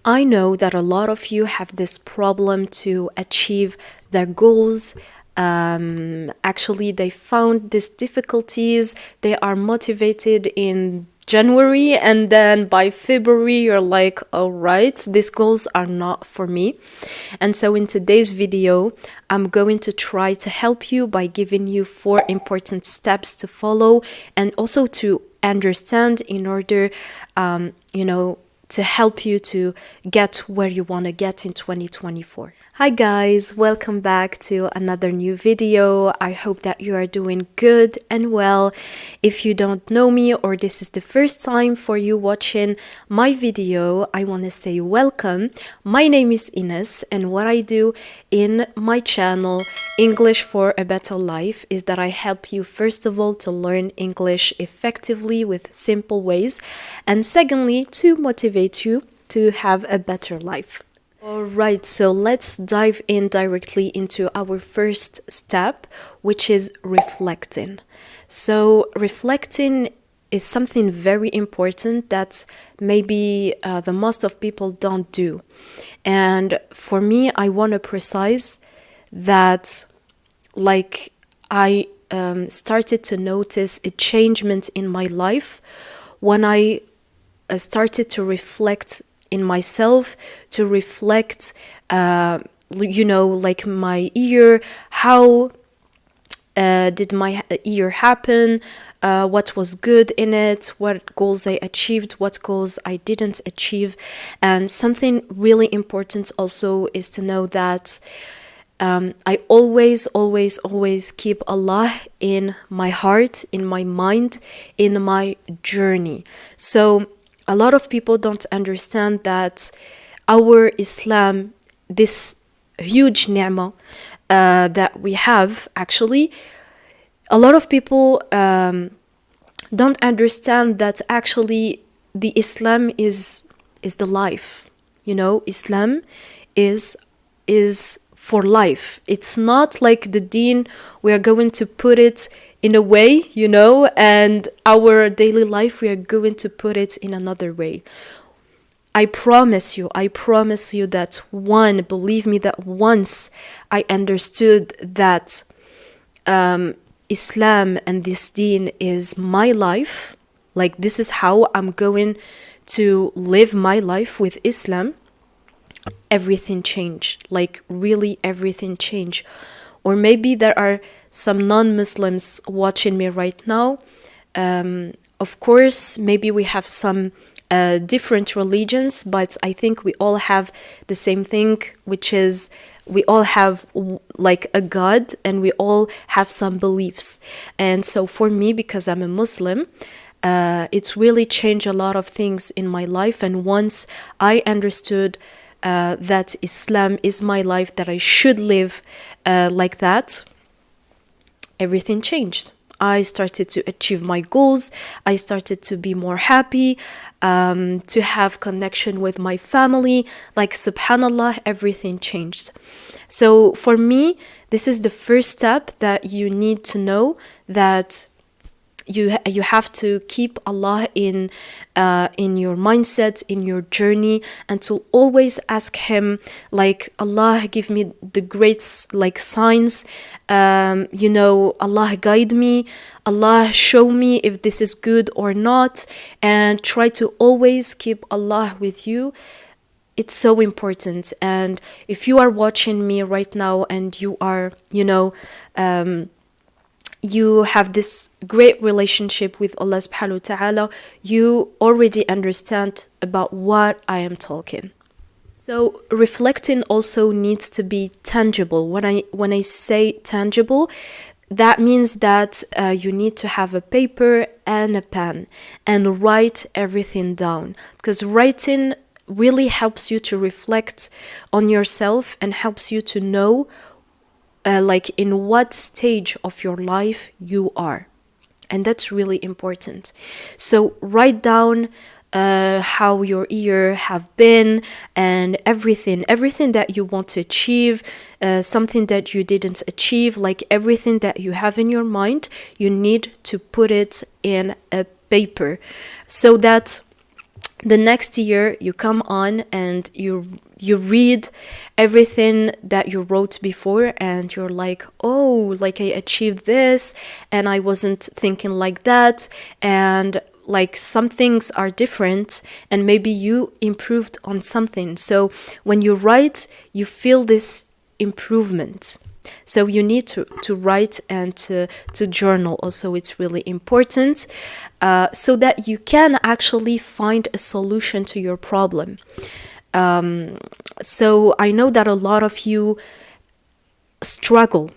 I know that a lot of you have this problem to achieve their goals. Actually, they found these difficulties. They are motivated in January, and then by February, you're like, all right, these goals are not for me. And so, in today's video, I'm going to try to help you by giving you 4 important steps to follow and also to understand in order, to help you to get where you want to get in 2024. Hi guys, welcome back to another new video. I hope that you are doing good and well. If you don't know me or this is the first time for you watching my video, I want to say welcome. My name is Ines, and what I do in my channel English for a Better Life is that I help you first of all to learn English effectively with simple ways, and secondly to motivate you to have a better life. Alright, so let's dive in directly into our first step, which is reflecting. So reflecting is something very important that maybe the most of people don't do. And for me, I want to precise that I started to notice a changement in my life when I started to reflect in myself, to reflect, like my year, how did my year happen, what was good in it, what goals I achieved, what goals I didn't achieve. And something really important also is to know that I always keep Allah in my heart, in my mind, in my journey. So a lot of people don't understand that our Islam, this huge ni'mah that we have, actually, a lot of people don't understand that actually the Islam is the life. Islam is for life. It's not like the deen we are going to put it in a way, and our daily life we are going to put it in another way. I promise you that believe me, that once I understood that Islam and this deen is my life, like this is how I'm going to live my life with Islam, everything changed. Like really everything changed. Or maybe there are some non-Muslims watching me right now. Of course, maybe we have some different religions, but I think we all have the same thing, which is we all have like a God and we all have some beliefs. And so for me, because I'm a Muslim, it's really changed a lot of things in my life. And once I understood that Islam is my life, that I should live like that, everything changed. I started to achieve my goals. I started to be more happy, to have connection with my family. Like, subhanallah, everything changed. So for me, this is the first step that you need to know, that you have to keep Allah in your mindset, in your journey, and to always ask Him, like, Allah, give me the great signs, Allah, guide me, Allah, show me if this is good or not, and try to always keep Allah with you. It's so important. And if you are watching me right now and you are, you have this great relationship with Allah subhanahu wa ta'ala, you already understand about what I am talking. So reflecting also needs to be tangible. When I say tangible, that means that you need to have a paper and a pen and write everything down, because writing really helps you to reflect on yourself and helps you to know in what stage of your life you are. And that's really important. So write down how your year have been, and everything that you want to achieve, something that you didn't achieve, like everything that you have in your mind, you need to put it in a paper, so that the next year you come on and you read everything that you wrote before, and you're like, oh, like I achieved this, and I wasn't thinking like that, and like some things are different, and maybe you improved on something. So when you write, you feel this improvement. So you need to write and to journal also. It's really important, so that you can actually find a solution to your problem. So I know that a lot of you struggle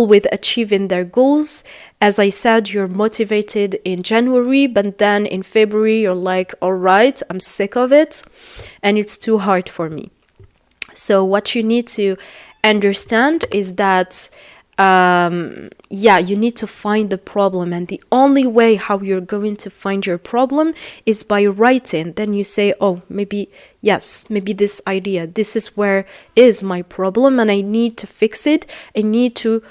with achieving their goals. As I said, you're motivated in January, but then in February you're like, all right, I'm sick of it and it's too hard for me. So what you need to understand is that you need to find the problem, and the only way how you're going to find your problem is by writing. Then you say, oh, maybe this idea, this is where is my problem, and I need to fix it. I need to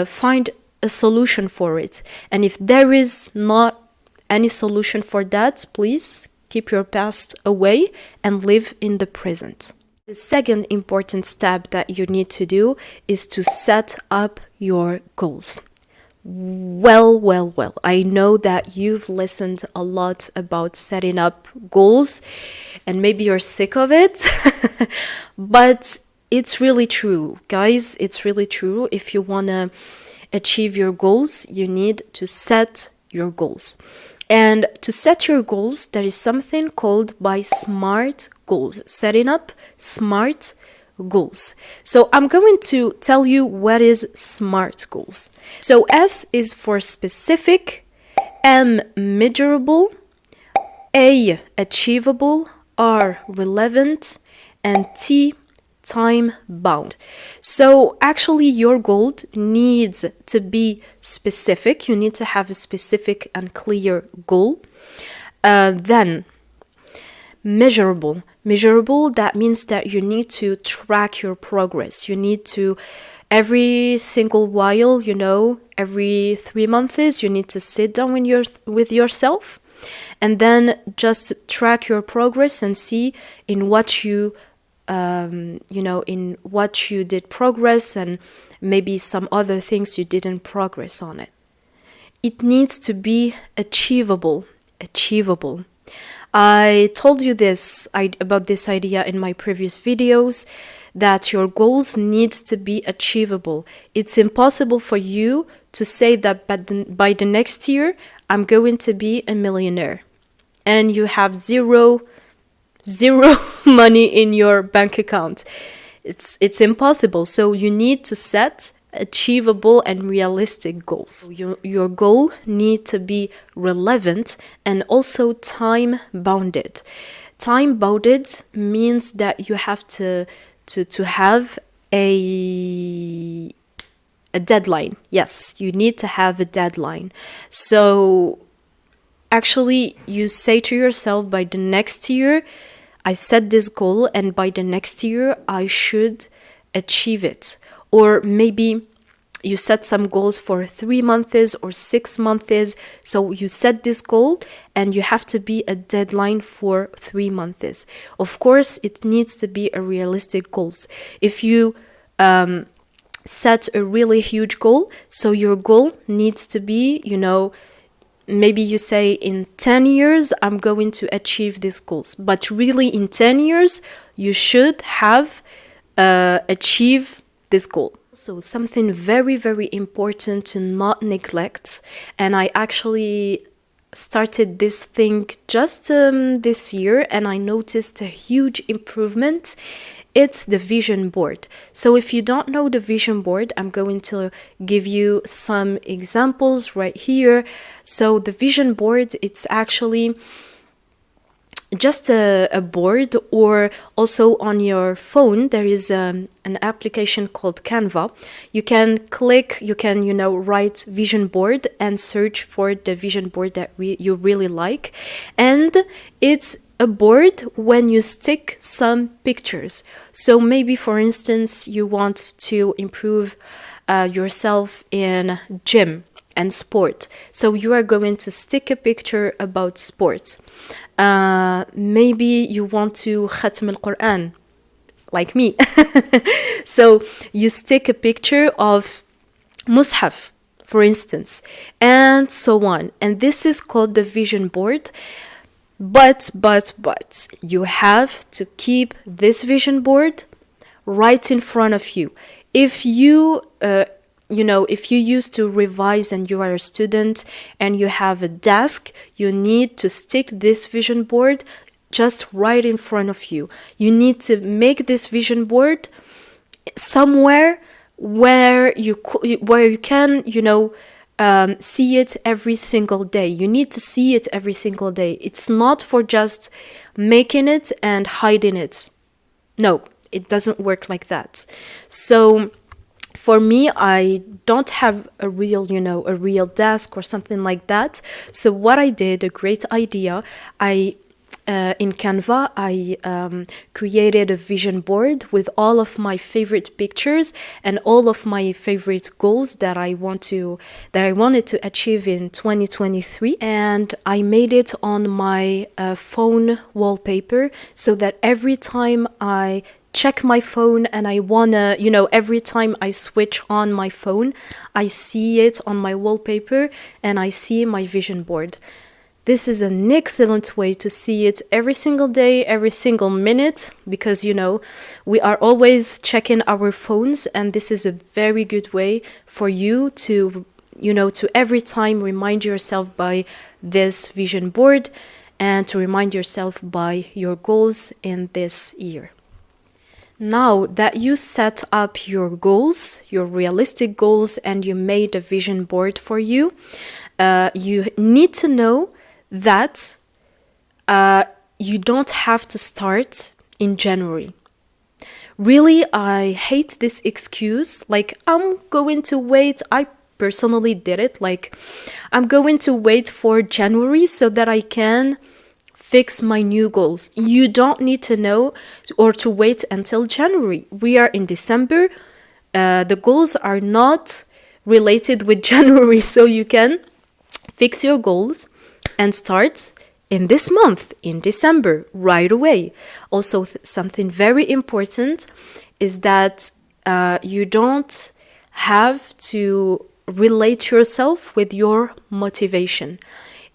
find a solution for it. And if there is not any solution for that, please keep your past away and live in the present. The second important step that you need to do is to set up your goals. Well, I know that you've listened a lot about setting up goals, and maybe you're sick of it, but it's really true, guys. It's really true. If you want to achieve your goals, you need to set your goals. And to set your goals, there is something called by SMART goals, setting up SMART goals. So I'm going to tell you what is SMART goals. So S is for specific, M measurable, A achievable, R relevant, and T time bound. So actually your goal needs to be specific. You need to have a specific and clear goal. Then measurable. That means that you need to track your progress. You need to, every single while, every 3 months, you need to sit down with yourself and then just track your progress and see in what you did progress, and maybe some other things you didn't progress on it. It needs to be achievable. I told you about this idea in my previous videos, that your goals need to be achievable. It's impossible for you to say that by the next year, I'm going to be a millionaire, and you have zero money in your bank account. It's impossible. So you need to set achievable and realistic goals. Your goal need to be relevant and also time bounded. Time bounded means that you have to have a deadline. Yes, you need to have a deadline. So actually, you say to yourself, by the next year, I set this goal, and by the next year, I should achieve it. Or maybe you set some goals for 3 months or 6 months. So you set this goal, and you have to be a deadline for 3 months. Of course, it needs to be a realistic goal. If you set a really huge goal, so your goal needs to be, maybe you say in 10 years, I'm going to achieve these goals. But really in 10 years, you should have achieved this goal. So something very, very important to not neglect. And I actually started this thing just this year, and I noticed a huge improvement. It's the vision board. So if you don't know the vision board, I'm going to give you some examples right here. So the vision board, it's actually just a board, or also on your phone, there is an application called Canva. You can click, you can, write vision board and search for the vision board that you really like. And it's a board when you stick some pictures. So maybe, for instance, you want to improve yourself in gym. and sport. So you are going to stick a picture about sports. Maybe you want to khatm al-Quran, like me. So you stick a picture of mushaf, for instance, and so on. And this is called the vision board. But you have to keep this vision board right in front of you. If you if you used to revise and you are a student and you have a desk, you need to stick this vision board just right in front of you. You need to make this vision board somewhere where you can, see it every single day. You need to see it every single day. It's not for just making it and hiding it. No, it doesn't work like that. So for me, I don't have a real desk or something like that. So what I did, a great idea, in Canva, I created a vision board with all of my favorite pictures and all of my favorite goals that I wanted to achieve in 2023. And I made it on my phone wallpaper, so that every time I check my phone and I wanna, every time I switch on my phone, I see it on my wallpaper and I see my vision board. This is an excellent way to see it every single day, every single minute, because, we are always checking our phones, and this is a very good way for you to, to every time remind yourself by this vision board and to remind yourself by your goals in this year. Now that you set up your goals, your realistic goals, and you made a vision board for you, you need to know that you don't have to start in January. Really, I hate this excuse, like, I'm going to wait. I personally did it, like, I'm going to wait for January so that I can fix my new goals. You don't need to know or to wait until January. We are in December. The goals are not related with January, so you can fix your goals and start in this month, in December, right away. Also, something very important is that you don't have to relate yourself with your motivation.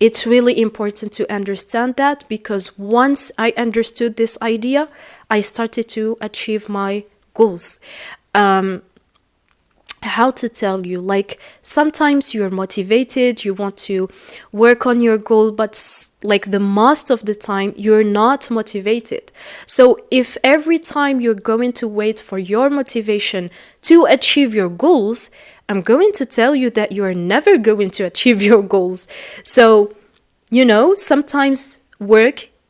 It's really important to understand that, because once I understood this idea, I started to achieve my goals. How to tell you, like, sometimes you're motivated, you want to work on your goal, but like the most of the time you're not motivated. So if every time you're going to wait for your motivation to achieve your goals, I'm going to tell you that you're never going to achieve your goals. So, sometimes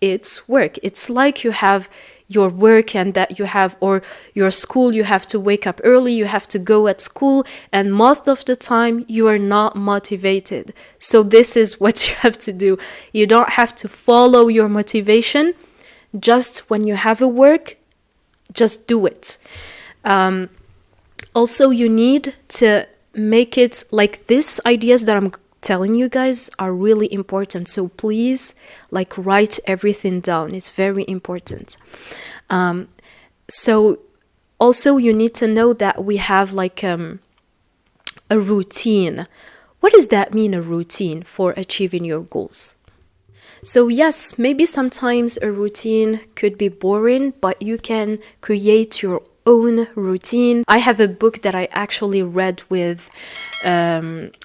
it's work. It's like you have your work and that you have, or your school, you have to wake up early, you have to go at school, and most of the time you are not motivated. So this is what you have to do. You don't have to follow your motivation. Just when you have a work, just do it. Also, you need to make it like these ideas that I'm telling you guys are really important. So please, like, write everything down. It's very important. So also you need to know that we have like a routine. What does that mean, a routine for achieving your goals? So yes, maybe sometimes a routine could be boring, but you can create your own routine. I have a book that I actually read with,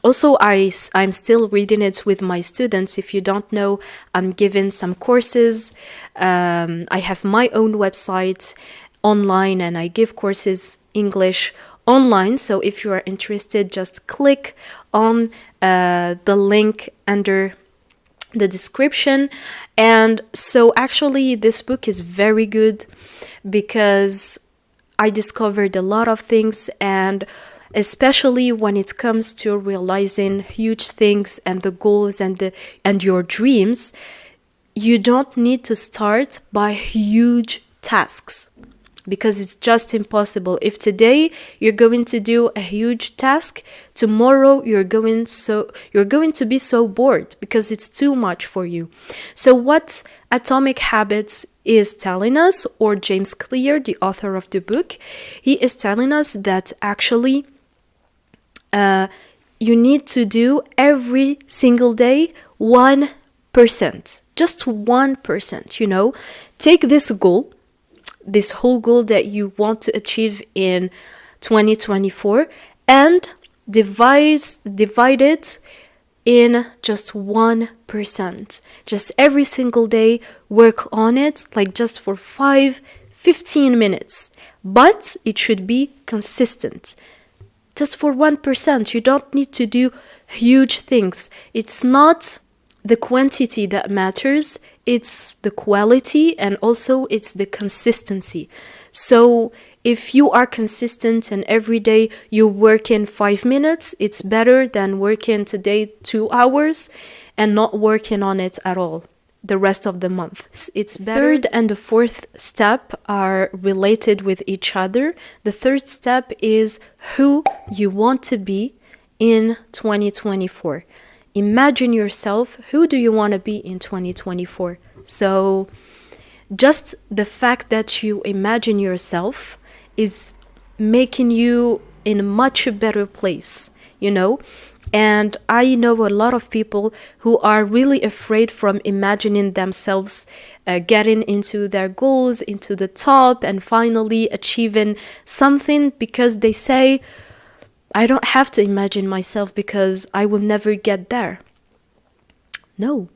also I'm still reading it with my students. If you don't know, I'm giving some courses. I have my own website online and I give courses English online. So if you are interested, just click on the link under the description. And so actually this book is very good because I discovered a lot of things, and especially when it comes to realizing huge things and the goals and your dreams, you don't need to start by huge tasks. because it's just impossible. If today you're going to do a huge task, tomorrow you're going to be so bored because it's too much for you. So what Atomic Habits is telling us, or James Clear, the author of the book, he is telling us that actually you need to do every single day 1%, just 1%, you know. Take this goal, this whole goal that you want to achieve in 2024, and divide it in just 1%. Just every single day work on it, like just for 15 minutes, but it should be consistent. Just for 1%. You don't need to do huge things. It's not the quantity that matters, it's the quality, and also it's the consistency. So if you are consistent and every day you work in 5 minutes, it's better than working today 2 hours and not working on it at all the rest of the month. It's better. Third and the fourth step are related with each other. The third step is who you want to be in 2024. Imagine yourself, who do you want to be in 2024? So just the fact that you imagine yourself is making you in a much better place, you know? And I know a lot of people who are really afraid from imagining themselves getting into their goals, into the top, and finally achieving something, because they say, I don't have to imagine myself because I will never get there. No,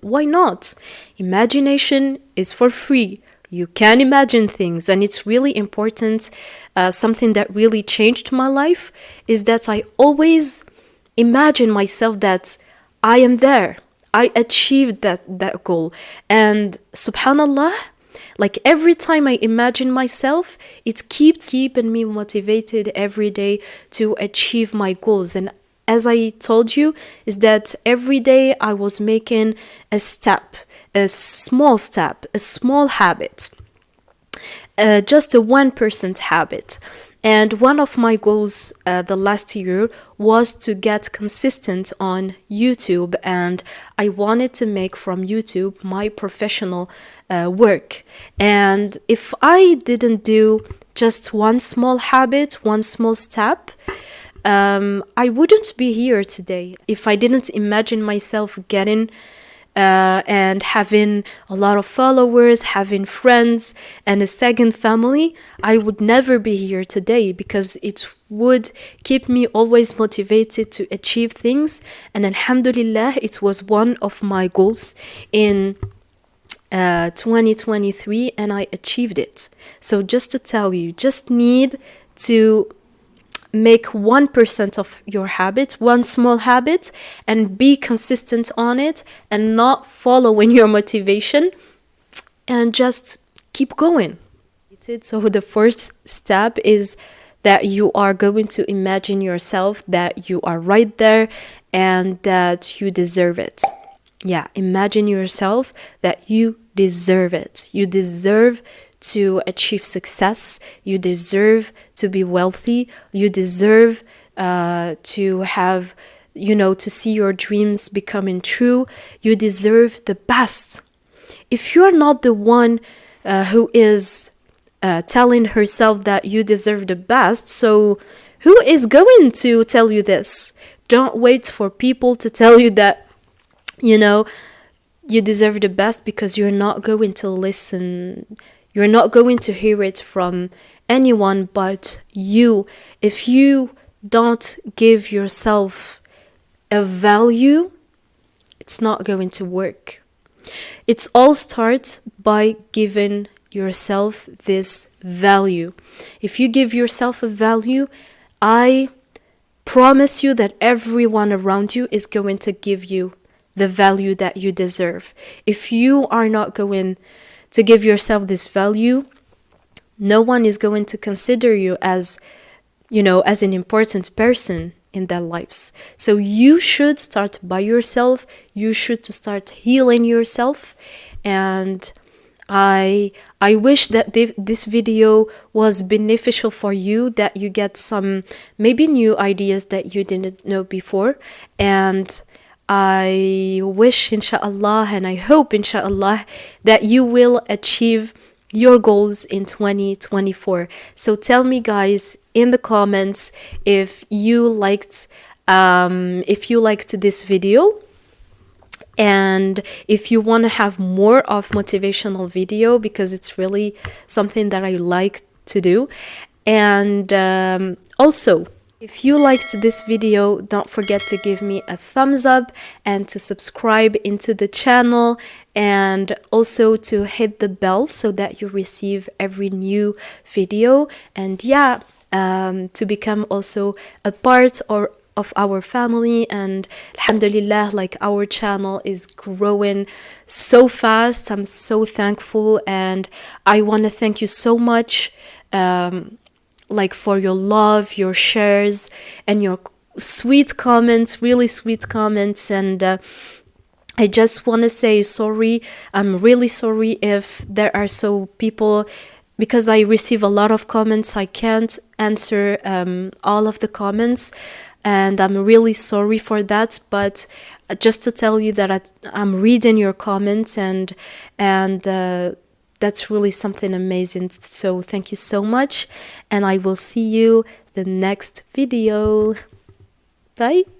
why not? Imagination is for free. You can imagine things, and it's really important. Something that really changed my life is that I always imagine myself that I am there. I achieved that goal. And subhanallah, like every time I imagine myself, it keeps keeping me motivated every day to achieve my goals. And as I told you, is that every day I was making a step, a small habit, just a 1% habit. And one of my goals the last year was to get consistent on YouTube, and I wanted to make from YouTube my professional work. And if I didn't do just one small habit, one small step, I wouldn't be here today. If I didn't imagine myself getting and having a lot of followers, having friends, and a second family, I would never be here today, because it would keep me always motivated to achieve things. And alhamdulillah, it was one of my goals in 2023, and I achieved it. So just to tell you, just need to make 1% of your habit, one small habit, and be consistent on it, and not following your motivation, and just keep going. So the first step is that you are going to imagine yourself that you are right there and that you deserve it. Yeah, imagine yourself that you deserve it. You deserve to achieve success. You deserve to be wealthy. You deserve to have, to see your dreams becoming true. You deserve the best. If you're not the one who is telling herself that you deserve the best, so who is going to tell you this? Don't wait for people to tell you that, you deserve the best, because you're not going to listen. You're not going to hear it from anyone but you. If you don't give yourself a value, it's not going to work. It all starts by giving yourself this value. If you give yourself a value, I promise you that everyone around you is going to give you the value that you deserve. If you are not going to give yourself this value, no one is going to consider you as an important person in their lives. So you should start by yourself. You should start healing yourself. And I wish that this video was beneficial for you, that you get some maybe new ideas that you didn't know before. And I wish, inshallah, and I hope, inshallah, that you will achieve your goals in 2024. So tell me, guys, in the comments if you liked this video, and if you want to have more of motivational video, because it's really something that I like to do. And also, if you liked this video, don't forget to give me a thumbs up and to subscribe into the channel, and also to hit the bell so that you receive every new video. And yeah, to become also a part of our family. And alhamdulillah, like, our channel is growing so fast. I'm so thankful, and I want to thank you so much, like, for your love, your shares, and your sweet comments, really sweet comments. And I just want to say sorry. I'm really sorry if there are so people, because I receive a lot of comments. I can't answer all of the comments, and I'm really sorry for that. But just to tell you that I'm reading your comments, and that's really something amazing. So thank you so much, and I will see you the next video. Bye.